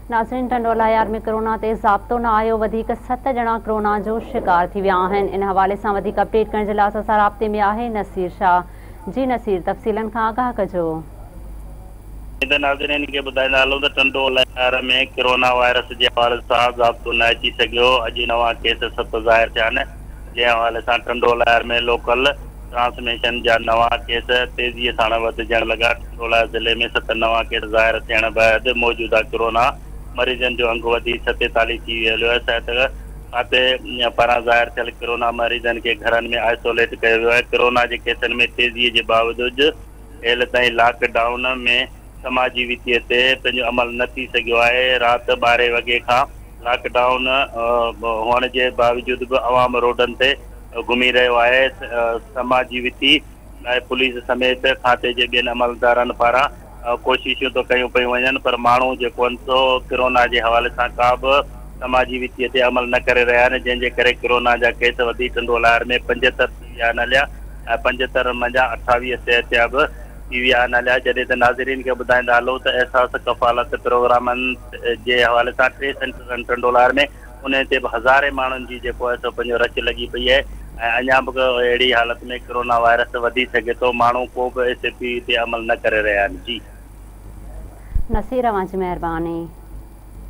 नाज़रीन, टंडोला यार में कोरोना ते ज़ाब्तो न आयो, 7 ॼणा कोरोना जो शिकार थी विया आहिनि। इन हवाले सां वधीक अपडेट करण जे लाइ असां राब्ते में आहे नसीर शाह। जी नसीर, तफ़सीलन खां आगाह कजो। नाज़रीन खे ॿुधाईंदा हलूं त टंडोला शहर में कोरोना वायरस जे हवाले सां ज़ाब्तो न अची सघियो। अॼु नवां केस 7 ज़ाहिर थिया आहिनि, जंहिं हवाले सां टंडोला शहर में लोकल ट्रांसमिशन जा नवां केस तेज़ीअ सां वधजण लॻा। टंडोला ज़िले में 7 नवां केस ज़ाहिर थियण बैदि मौजूदा कोरोना मरीज़नि जो अंग वधी 47 थी वियो आहे। खाते पारां ज़ाहिर थियल कोरोना मरीज़नि खे घरनि में आइसोलेट कयो वियो आहे। कोरोना जे केसनि में तेज़ीअ जे बावजूदि हेल ताईं लॉकडाउन में समाजी वितीअ ते पंहिंजो अमल न थी सघियो आहे। राति 12 वॻे खां लॉकडाउन हुअण जे बावजूदि बि अवाम रोडनि ते घुमी रहियो आहे। समाजी विती लाइ पुलिस समेत खाते जे ॿियनि अमलदारनि पारां कोशिशूं तो कयूं पियूं वञनि, पर माण्हू जेको आहिनि सो कोरोना जे हवाले सां का बि समाजी वितीअ ते अमल न करे रहिया आहिनि, जंहिंजे करे कोरोना जा केस वधी टंडोला में 75 थी विया आहिनि हलिया ऐं 75 मंझां 28 सिहतियाब थी विया आहिनि हलिया। जॾहिं त नाज़रीन खे ॿुधाईंदा हलूं त एहसास कफ़ालत प्रोग्रामनि जे हवाले सां 3 सेंटर आहिनि टंडोला में, उन ते बि हज़ारे माण्हुनि जी जेको आहे सो पंहिंजो रच लॻी पई आहे ऐं अञा बि अहिड़ी हालत में कोरोना वायरस वधी सघे थो। माण्हू को बि एस पी ते अमल न करे रहिया आहिनि। जी नसीर, अवां जी महिरबानी।